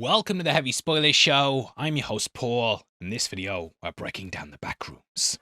Welcome to the Heavy Spoilers Show. I'm your host Paul. In this video, we're breaking down the Backrooms.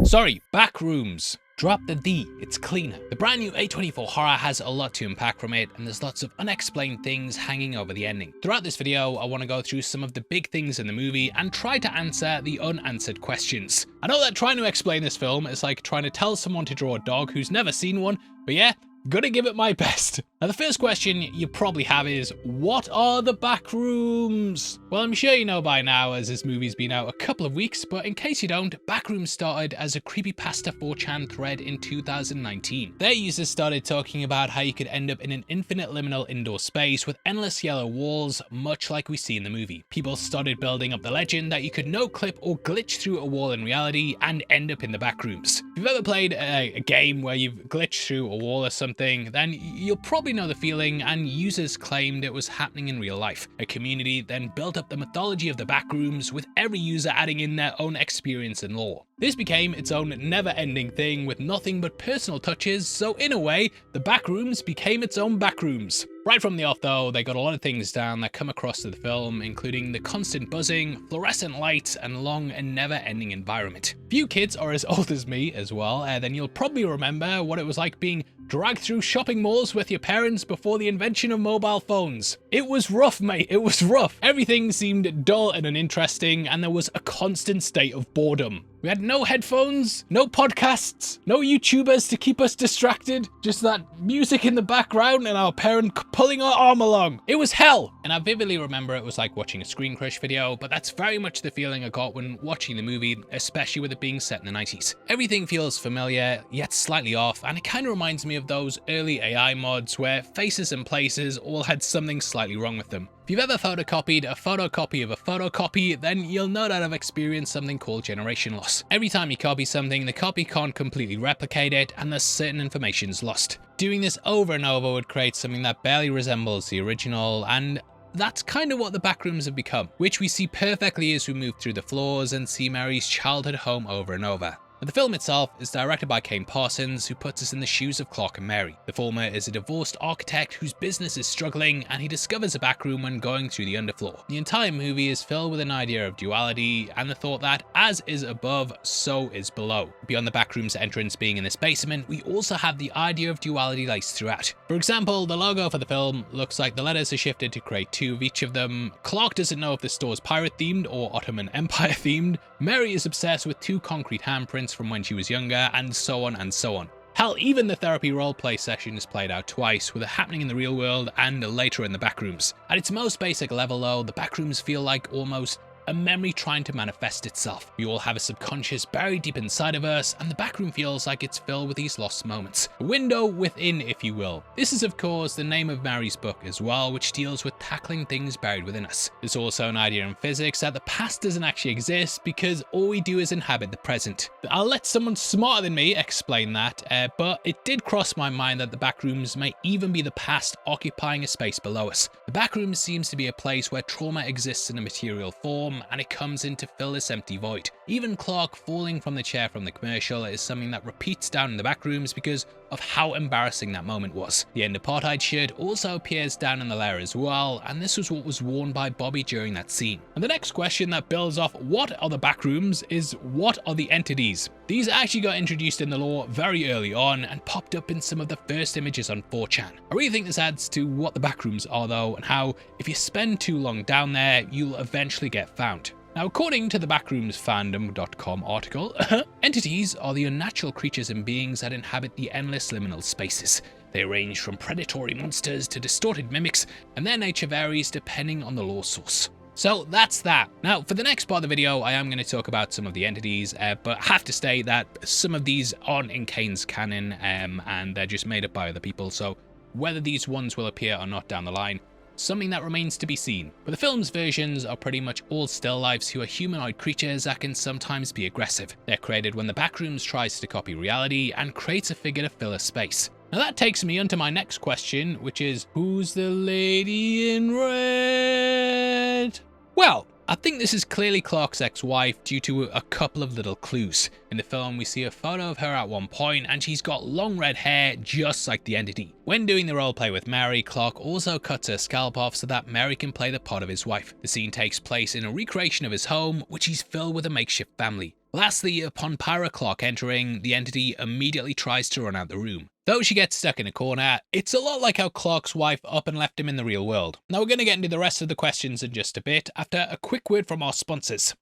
Sorry, Backrooms. Drop the D, it's cleaner. The brand new A24 Horror has a lot to unpack from it, and there's lots of unexplained things hanging over the ending. Throughout this video, I want to go through some of the big things in the movie and try to answer the unanswered questions. I know that trying to explain this film is like trying to tell someone to draw a dog who's never seen one, but yeah, gonna give it my best. Now the first question you probably have is, what are the Backrooms? Well, I'm sure you know by now as this movie's been out a couple of weeks, but in case you don't, Backrooms started as a creepypasta 4chan thread in 2019. Their users started talking about how you could end up in an infinite liminal indoor space with endless yellow walls, much like we see in the movie. People started building up the legend that you could no-clip or glitch through a wall in reality and end up in the Backrooms. If you've ever played a game where you've glitched through a wall or something, then you'll probably know the feeling, and users claimed it was happening in real life. A community then built up the mythology of the Backrooms, with every user adding in their own experience and lore. This became its own never-ending thing with nothing but personal touches, so in a way, the Backrooms became its own Backrooms. Right from the off though, they got a lot of things down that come across to the film, including the constant buzzing, fluorescent lights, and long and never-ending environment. If you kids are as old as me as well, then you'll probably remember what it was like being dragged through shopping malls with your parents before the invention of mobile phones. It was rough, mate, it was rough. Everything seemed dull and uninteresting, and there was a constant state of boredom. We had no headphones, no podcasts, no YouTubers to keep us distracted, just that music in the background and our parent pulling our arm along. It was hell! And I vividly remember it was like watching a Screen Crush video, but that's very much the feeling I got when watching the movie, especially with it being set in the 90s. Everything feels familiar, yet slightly off, and it kind of reminds me of those early AI mods where faces and places all had something slightly wrong with them. If you've ever photocopied a photocopy of a photocopy, then you'll no doubt have experienced something called generation loss. Every time you copy something, the copy can't completely replicate it, and there's certain information's lost. Doing this over and over would create something that barely resembles the original, and that's kind of what the Backrooms have become, which we see perfectly as we move through the floors and see Mary's childhood home over and over. The film itself is directed by Kane Parsons, who puts us in the shoes of Clark and Mary. The former is a divorced architect whose business is struggling, and he discovers a backroom when going through the underfloor. The entire movie is filled with an idea of duality and the thought that as is above, so is below. Beyond the backroom's entrance being in this basement, we also have the idea of duality laced throughout. For example, the logo for the film looks like the letters are shifted to create two of each of them. Clark doesn't know if the store's pirate themed or Ottoman Empire themed. Mary is obsessed with two concrete handprints from when she was younger, and so on and so on. Hell, even the therapy roleplay session is played out twice, with it happening in the real world and later in the Backrooms. At its most basic level though, the Backrooms feel like almost a memory trying to manifest itself. We all have a subconscious buried deep inside of us, and the backroom feels like it's filled with these lost moments. A window within, if you will. This is of course the name of Mary's book as well, which deals with tackling things buried within us. There's also an idea in physics that the past doesn't actually exist because all we do is inhabit the present. I'll let someone smarter than me explain that, but it did cross my mind that the Backrooms may even be the past occupying a space below us. The Backrooms seems to be a place where trauma exists in a material form, and it comes in to fill this empty void. Even Clark falling from the chair from the commercial is something that repeats down in the Backrooms because of how embarrassing that moment was. The end apartheid shirt also appears down in the lair as well, and this was what was worn by Bobby during that scene. And the next question that builds off what are the Backrooms is, what are the entities? These actually got introduced in the lore very early on and popped up in some of the first images on 4chan. I really think this adds to what the Backrooms are though, and how if you spend too long down there, you'll eventually get found. Now, according to the backroomsfandom.com article, entities are the unnatural creatures and beings that inhabit the endless liminal spaces. They range from predatory monsters to distorted mimics, and their nature varies depending on the lore source. So that's that. Now, for the next part of the video, I am going to talk about some of the entities, but I have to state that some of these aren't in Kane's canon, and they're just made up by other people, so whether these ones will appear or not down the line, something that remains to be seen. But the film's versions are pretty much all still lifes who are humanoid creatures that can sometimes be aggressive. They're created when the Backrooms tries to copy reality and creates a figure to fill a space. Now that takes me onto my next question, which is, who's the lady in red? Well, I think this is clearly Clark's ex-wife due to a couple of little clues. In the film, we see a photo of her at one point and she's got long red hair just like the entity. When doing the roleplay with Mary, Clark also cuts her scalp off so that Mary can play the part of his wife. The scene takes place in a recreation of his home, which he's filled with a makeshift family. Lastly, upon Pyra Clark entering, the entity immediately tries to run out the room. Though she gets stuck in a corner, it's a lot like how Clark's wife up and left him in the real world. Now we're going to get into the rest of the questions in just a bit after a quick word from our sponsors.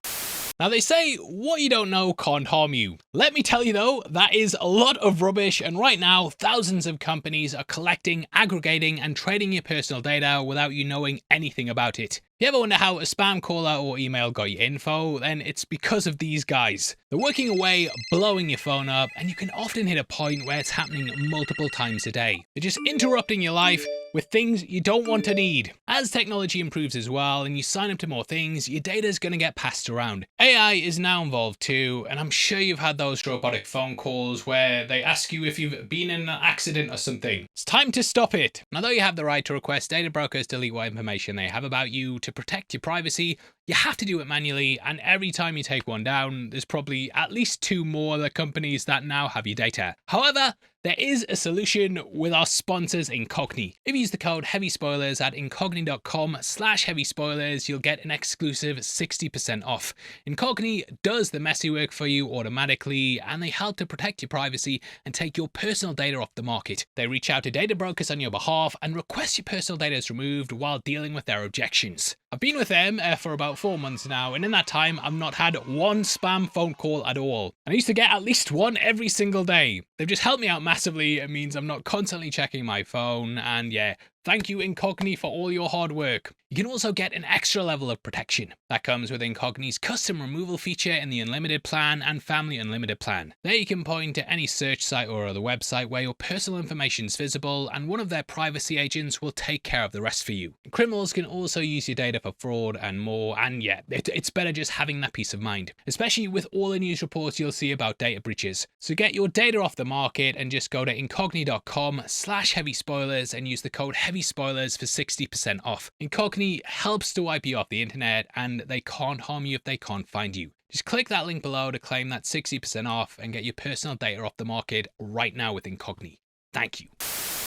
Now they say, what you don't know can't harm you. Let me tell you though, that is a lot of rubbish, and right now thousands of companies are collecting, aggregating and trading your personal data without you knowing anything about it. If you ever wonder how a spam caller or email got your info, then it's because of these guys. They're working away, blowing your phone up, and you can often hit a point where it's happening multiple times a day. They're just interrupting your life with things you don't want to need. As technology improves as well and you sign up to more things, your data is going to get passed around. AI is now involved too, and I'm sure you've had those robotic phone calls where they ask you if you've been in an accident or something. It's time to stop it. Now, though you have the right to request data brokers delete what information they have about you to protect your privacy, you have to do it manually, and every time you take one down, there's probably at least 2 more other companies that now have your data. However, there is a solution with our sponsors Incogni. If you use the code HEAVYSpoilers at incogni.com/heavyspoilers, you'll get an exclusive 60% off. Incogni does the messy work for you automatically, and they help to protect your privacy and take your personal data off the market. They reach out to data brokers on your behalf and request your personal data is removed while dealing with their objections. I've been with them for about 4 months now, and in that time I've not had one spam phone call at all. And I used to get at least one every single day. They've just helped me out massively. It means I'm not constantly checking my phone, and yeah, thank you Incogni for all your hard work. You can also get an extra level of protection. That comes with Incogni's custom removal feature in the Unlimited plan and Family Unlimited plan. There you can point to any search site or other website where your personal information is visible, and one of their privacy agents will take care of the rest for you. Criminals can also use your data for fraud and more, and yeah, it's better just having that peace of mind, especially with all the news reports you'll see about data breaches. So get your data off the market and just go to incogni.com/heavyspoilers and use the code HEAVYSpoilers for 60% off. Incogni helps to wipe you off the internet, and they can't harm you if they can't find you. Just click that link below to claim that 60% off and get your personal data off the market right now with Incogni. Thank you.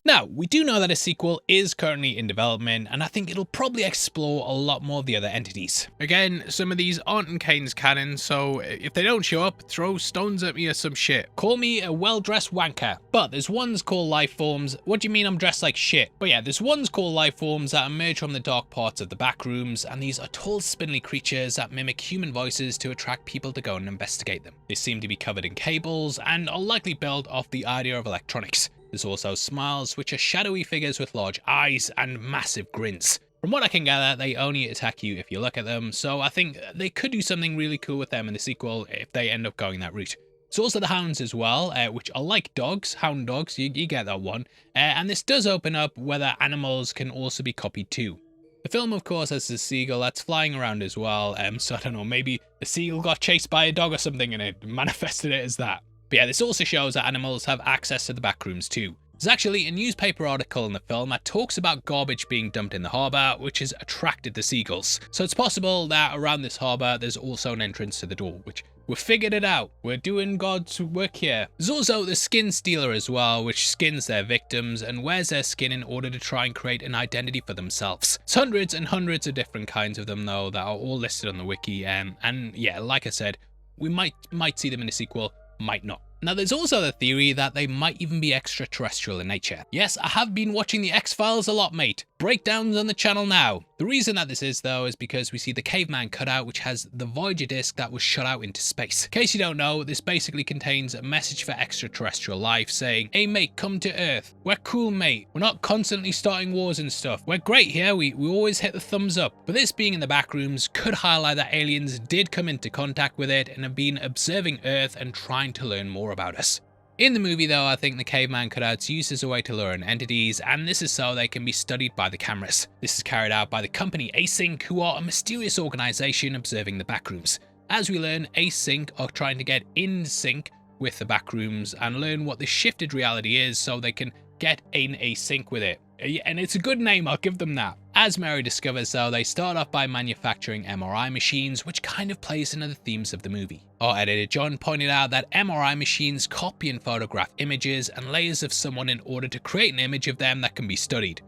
Now, we do know that a sequel is currently in development, and I think it'll probably explore a lot more of the other entities. Again, some of these aren't in Kane's canon, so if they don't show up, throw stones at me or some shit. Call me a well-dressed wanker. But there's ones called life forms. What do you mean I'm dressed like shit? But yeah, there's ones called life forms that emerge from the dark parts of the Backrooms, and these are tall, spindly creatures that mimic human voices to attract people to go and investigate them. They seem to be covered in cables and are likely built off the idea of electronics. There's also smiles, which are shadowy figures with large eyes and massive grins. From what I can gather, they only attack you if you look at them, so I think they could do something really cool with them in the sequel if they end up going that route. There's also the hounds as well, which are like dogs, hound dogs, you get that one, and this does open up whether animals can also be copied too. The film, of course, has the seagull that's flying around as well, so I don't know, maybe the seagull got chased by a dog or something and it manifested it as that. But yeah, this also shows that animals have access to the Backrooms too. There's actually a newspaper article in the film that talks about garbage being dumped in the harbour, which has attracted the seagulls. So it's possible that around this harbour there's also an entrance to the door, which we've figured it out. We're doing God's work here. There's also the skin stealer as well, which skins their victims and wears their skin in order to try and create an identity for themselves. It's hundreds and hundreds of different kinds of them though that are all listed on the wiki, and yeah, like I said, we might see them in a sequel, might not. Now, there's also the theory that they might even be extraterrestrial in nature. Yes, I have been watching the X-Files a lot, mate. Breakdowns on the channel now. The reason that this is, though, is because we see the caveman cutout, which has the Voyager disc that was shot out into space. In case you don't know, this basically contains a message for extraterrestrial life saying, "Hey mate, come to Earth. We're cool, mate. We're not constantly starting wars and stuff. We're great here. We always hit the thumbs up." But this being in the Backrooms could highlight that aliens did come into contact with it and have been observing Earth and trying to learn more about us. In the movie though, I think the caveman cutouts used as a way to lure in entities, and this is so they can be studied by the cameras. This is carried out by the company Async, who are a mysterious organisation observing the Backrooms. As we learn, Async are trying to get in sync with the Backrooms and learn what the shifted reality is so they can get in a sync with it. And it's a good name, I'll give them that. As Mary discovers though, they start off by manufacturing MRI machines, which kind of plays into the themes of the movie. Our editor John pointed out that MRI machines copy and photograph images and layers of someone in order to create an image of them that can be studied.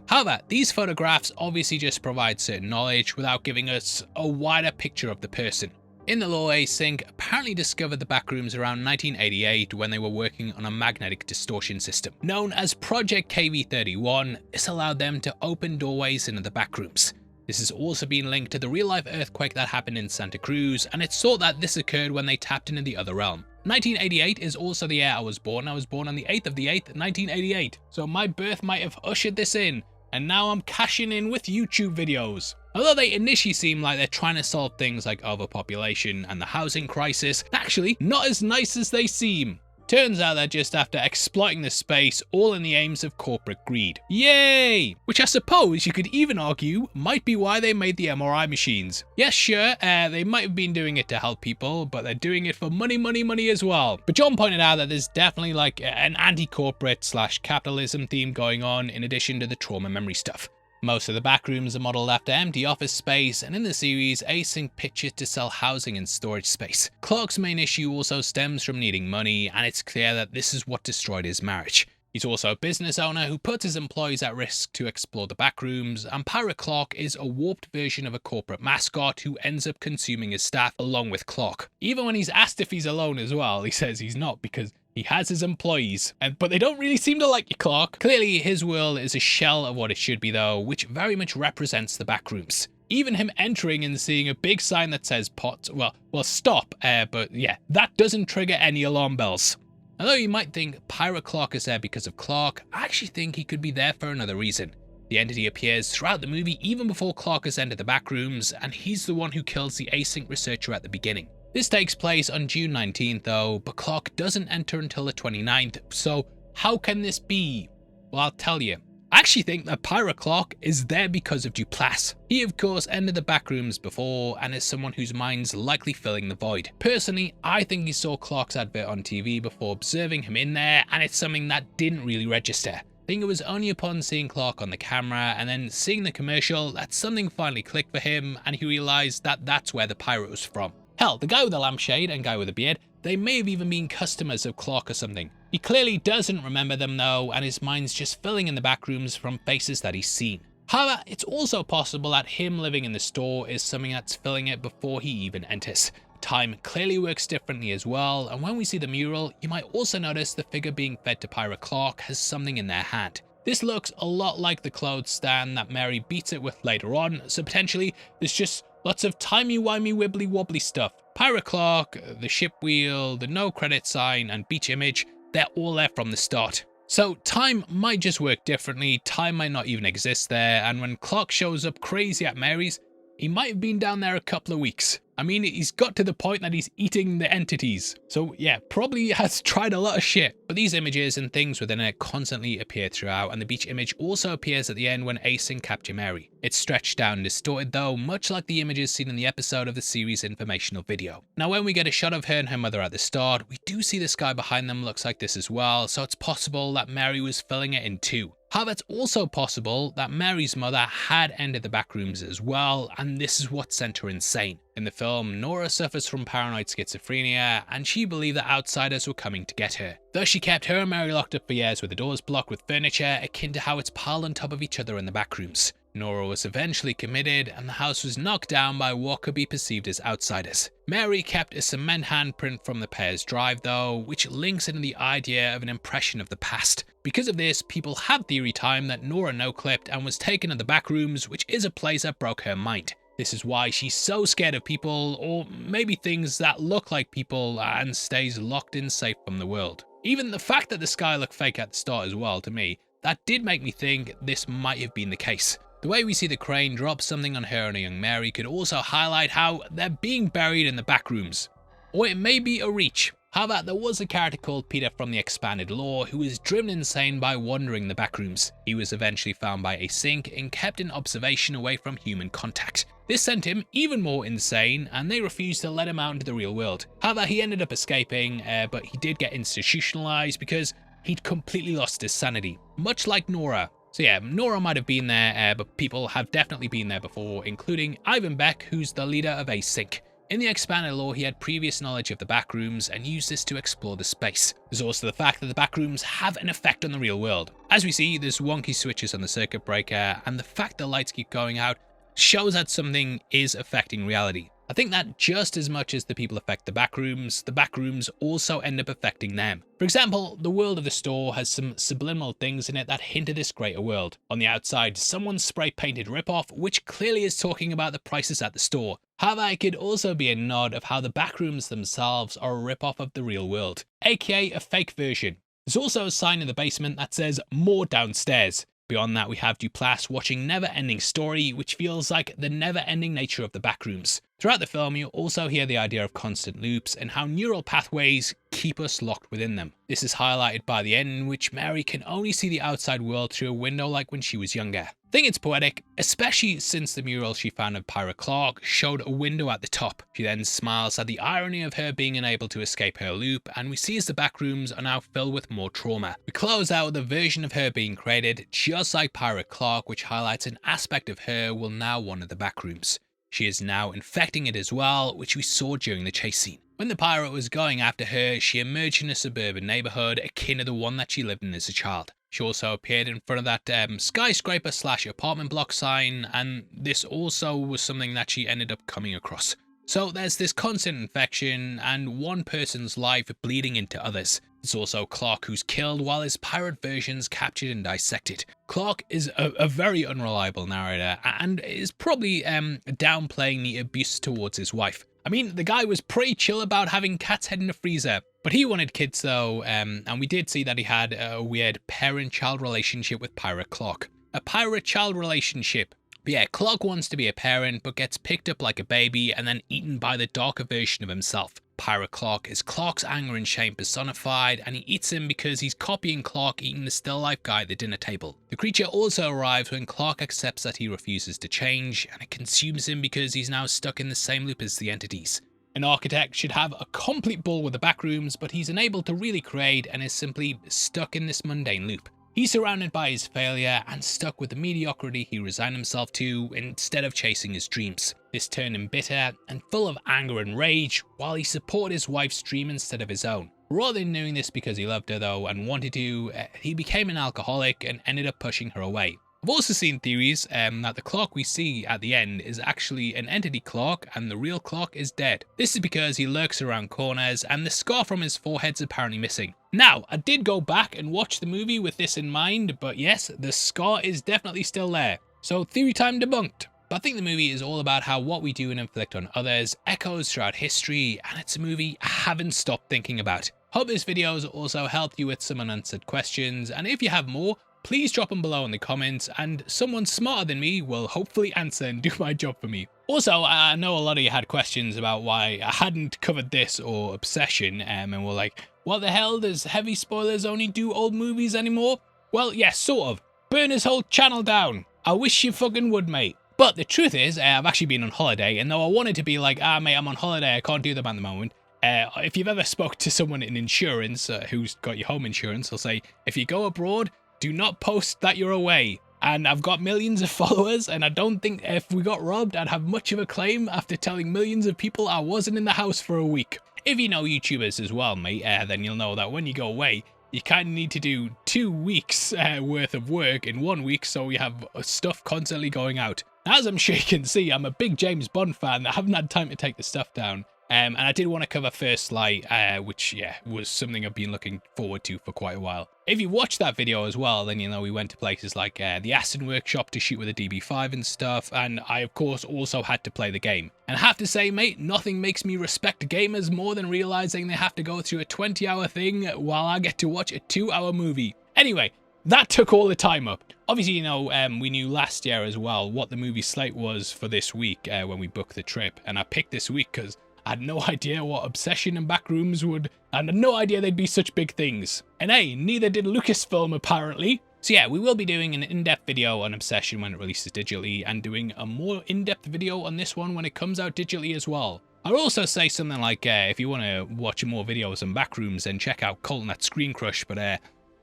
However, these photographs obviously just provide certain knowledge without giving us a wider picture of the person. In the lore, Async apparently discovered the Backrooms around 1988 when they were working on a magnetic distortion system. Known as Project KV-31, this allowed them to open doorways into the Backrooms. This has also been linked to the real-life earthquake that happened in Santa Cruz, and it's thought that this occurred when they tapped into the other realm. 1988 is also the year I was born. I was born on the 8th of the 8th, 1988. So my birth might have ushered this in, and now I'm cashing in with YouTube videos. Although they initially seem like they're trying to solve things like overpopulation and the housing crisis, actually not as nice as they seem. Turns out they're just after exploiting the space, all in the aims of corporate greed. Yay! Which I suppose you could even argue might be why they made the MRI machines. Yes, sure, they might have been doing it to help people, but they're doing it for money, money, money as well. But John pointed out that there's definitely like an anti-corporate / capitalism theme going on in addition to the trauma memory stuff. Most of the Backrooms are modelled after empty office space, and in the series, Async pitches to sell housing and storage space. Clark's main issue also stems from needing money, and it's clear that this is what destroyed his marriage. He's also a business owner who puts his employees at risk to explore the Backrooms, and Pirate Clark is a warped version of a corporate mascot who ends up consuming his staff along with Clark. Even when he's asked if he's alone as well, he says he's not because he has his employees, but they don't really seem to like you, Clark. Clearly, his world is a shell of what it should be though, which very much represents the Backrooms. Even him entering and seeing a big sign that says pot, well stop, but yeah, that doesn't trigger any alarm bells. Although you might think Pirate Clark is there because of Clark, I actually think he could be there for another reason. The entity appears throughout the movie even before Clark has entered the Backrooms, and he's the one who kills the Async researcher at the beginning. This takes place on June 19th though, but Clark doesn't enter until the 29th, so how can this be? Well, I'll tell you. I actually think that Pirate Clark is there because of Duplass. He of course entered the Backrooms before and is someone whose mind's likely filling the void. Personally, I think he saw Clark's advert on TV before observing him in there, and it's something that didn't really register. I think it was only upon seeing Clark on the camera and then seeing the commercial that something finally clicked for him and he realised that that's where the pirate was from. Hell, the guy with the lampshade and guy with the beard, they may have even been customers of Clark or something. He clearly doesn't remember them though, and his mind's just filling in the Backrooms from faces that he's seen. However, it's also possible that him living in the store is something that's filling it before he even enters. Time clearly works differently as well, and when we see the mural, you might also notice the figure being fed to Pirate Clark has something in their hand. This looks a lot like the clothes stand that Mary beats it with later on, so potentially there's just lots of timey-wimey wibbly wobbly stuff. Pirate Clark, the ship wheel, the no credit sign, and beach image, they're all there from the start. So time might just work differently, time might not even exist there, and when Clark shows up crazy at Mary's, he might have been down there a couple of weeks. I mean, he's got to the point that he's eating the entities. So yeah, probably has tried a lot of shit. But these images and things within it constantly appear throughout, and the beach image also appears at the end when Async capture Mary. It's stretched out and distorted though, much like the images seen in the episode of the series informational video. Now when we get a shot of her and her mother at the start, we do see the sky behind them looks like this as well, so it's possible that Mary was filling it in too. However, it's also possible that Mary's mother had entered the Backrooms as well, and this is what sent her insane. In the film, Nora suffers from paranoid schizophrenia, and she believed that outsiders were coming to get her. Thus, she kept her and Mary locked up for years with the doors blocked with furniture, akin to how it's piled on top of each other in the Backrooms. Nora was eventually committed, and the house was knocked down by what could be perceived as outsiders. Mary kept a cement handprint from the pair's drive though, which links into the idea of an impression of the past. Because of this, people have theory time that Nora no-clipped and was taken to the Backrooms, which is a place that broke her mind. This is why she's so scared of people, or maybe things that look like people, and stays locked in safe from the world. Even the fact that the sky looked fake at the start as well, to me, that did make me think this might have been the case. The way we see the crane drop something on her and a young Mary could also highlight how they're being buried in the Backrooms. Or it may be a reach. However, there was a character called Peter from the expanded lore who was driven insane by wandering the Backrooms. He was eventually found by Async and kept in observation away from human contact. This sent him even more insane, and they refused to let him out into the real world. However, he ended up escaping, but he did get institutionalized because he'd completely lost his sanity. Much like Nora, So yeah, Nora might have been there, but people have definitely been there before, including Ivan Beck, who's the leader of Async. In the expanded lore, he had previous knowledge of the Backrooms and used this to explore the space. There's also the fact that the Backrooms have an effect on the real world. As we see, there's wonky switches on the circuit breaker, and the fact the lights keep going out shows that something is affecting reality. I think that just as much as the people affect the Backrooms also end up affecting them. For example, the world of the store has some subliminal things in it that hint at this greater world. On the outside, someone's spray painted ripoff, which clearly is talking about the prices at the store. However, it could also be a nod of how the Backrooms themselves are a ripoff of the real world, aka a fake version. There's also a sign in the basement that says more downstairs. Beyond that, we have Duplass watching Never-Ending Story, which feels like the never-ending nature of the Backrooms. Throughout the film, you also hear the idea of constant loops and how neural pathways keep us locked within them. This is highlighted by the end in which Mary can only see the outside world through a window like when she was younger. I think it's poetic, especially since the mural she found of Pyra Clark showed a window at the top. She then smiles at the irony of her being unable to escape her loop, and we see as the Backrooms are now filled with more trauma. We close out with a version of her being created just like Pyra Clark, which highlights an aspect of her will now wander the Backrooms. She is now infecting it as well, which we saw during the chase scene. When the pirate was going after her, she emerged in a suburban neighborhood akin to the one that she lived in as a child. She also appeared in front of that skyscraper / apartment block sign, and this also was something that she ended up coming across. So there's this constant infection and one person's life bleeding into others. There's also Clark who's killed while his pirate version's captured and dissected. Clark is a very unreliable narrator and is probably downplaying the abuse towards his wife. I mean, the guy was pretty chill about having cats head in the freezer, but he wanted kids though, and we did see that he had a weird parent-child relationship with Pyra Clark. A pirate-child relationship. But yeah, Clark wants to be a parent, but gets picked up like a baby and then eaten by the darker version of himself. Pyra Clark is Clark's anger and shame personified, and he eats him because he's copying Clark eating the still life guy at the dinner table. The creature also arrives when Clark accepts that he refuses to change, and it consumes him because he's now stuck in the same loop as the entities. An architect should have a complete ball with the Backrooms, but he's unable to really create and is simply stuck in this mundane loop. He's surrounded by his failure and stuck with the mediocrity he resigned himself to instead of chasing his dreams. This turned him bitter and full of anger and rage, while he supported his wife's dream instead of his own. Rather than doing this because he loved her though and wanted to, he became an alcoholic and ended up pushing her away. I've also seen theories that the Clark we see at the end is actually an entity Clark and the real Clark is dead. This is because he lurks around corners and the scar from his forehead's apparently missing. Now, I did go back and watch the movie with this in mind, but yes, the scar is definitely still there. So theory time debunked. But I think the movie is all about how what we do and inflict on others echoes throughout history, and it's a movie I haven't stopped thinking about. Hope this video has also helped you with some unanswered questions, and if you have more, please drop them below in the comments and someone smarter than me will hopefully answer and do my job for me. Also, I know a lot of you had questions about why I hadn't covered this or Obsession and were like, what the hell, does Heavy Spoilers only do old movies anymore? Well, yes, sort of. Burn his whole channel down. I wish you fucking would, mate. But the truth is, I've actually been on holiday, and though I wanted to be like, mate, I'm on holiday, I can't do them at the moment. If you've ever spoke to someone in insurance who's got your home insurance, they'll say, if you go abroad, do not post that you're away. And I've got millions of followers, and I don't think if we got robbed, I'd have much of a claim after telling millions of people I wasn't in the house for a week. If you know YouTubers as well, mate, then you'll know that when you go away, you kind of need to do 2 weeks worth of work in 1 week, so you have stuff constantly going out. As I'm sure you can see, I'm a big James Bond fan. I haven't had time to take the stuff down. And I did want to cover First Light, which, yeah, was something I've been looking forward to for quite a while. If you watched that video as well, then you know we went to places like the Aston Workshop to shoot with a DB5 and stuff, and I, of course, also had to play the game. And I have to say, mate, nothing makes me respect gamers more than realizing they have to go through a 20-hour thing while I get to watch a 2-hour movie. Anyway, that took all the time up. Obviously, you know, we knew last year as well what the movie slate was for this week when we booked the trip, and I picked this week because I had no idea what Obsession and Backrooms would, and I had no idea they'd be such big things. And hey, neither did Lucasfilm apparently. So yeah, we will be doing an in-depth video on Obsession when it releases digitally, and doing a more in-depth video on this one when it comes out digitally as well. I'll also say something like, if you want to watch more videos on Backrooms, then check out Colton at Screen Crush, but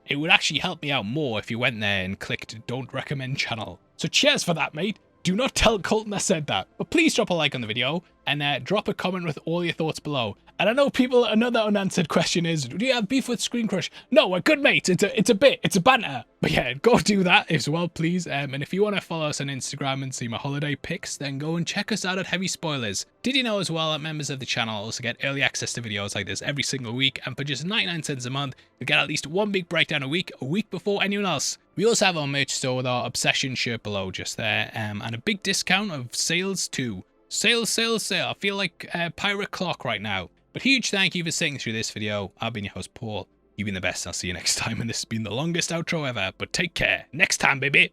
it would actually help me out more if you went there and clicked don't recommend channel. So cheers for that, mate. Do not tell Colton I said that, but please drop a like on the video and drop a comment with all your thoughts below. And I know people, another unanswered question is, do you have beef with Screen Crush? No, we're good mates. It's a bit, it's a banter. But yeah, go do that as well, please. And if you want to follow us on Instagram and see my holiday pics, then go and check us out at Heavy Spoilers. Did you know as well that members of the channel also get early access to videos like this every single week, and for just 99 cents a month, you get at least one big breakdown a week before anyone else. We also have our merch store with our Obsession shirt below just there, and a big discount of sales too. Sale. I feel like Pirate Clock right now. But huge thank you for sitting through this video. I've been your host, Paul. You've been the best. I'll see you next time, and this has been the longest outro ever, but take care. Next time, baby.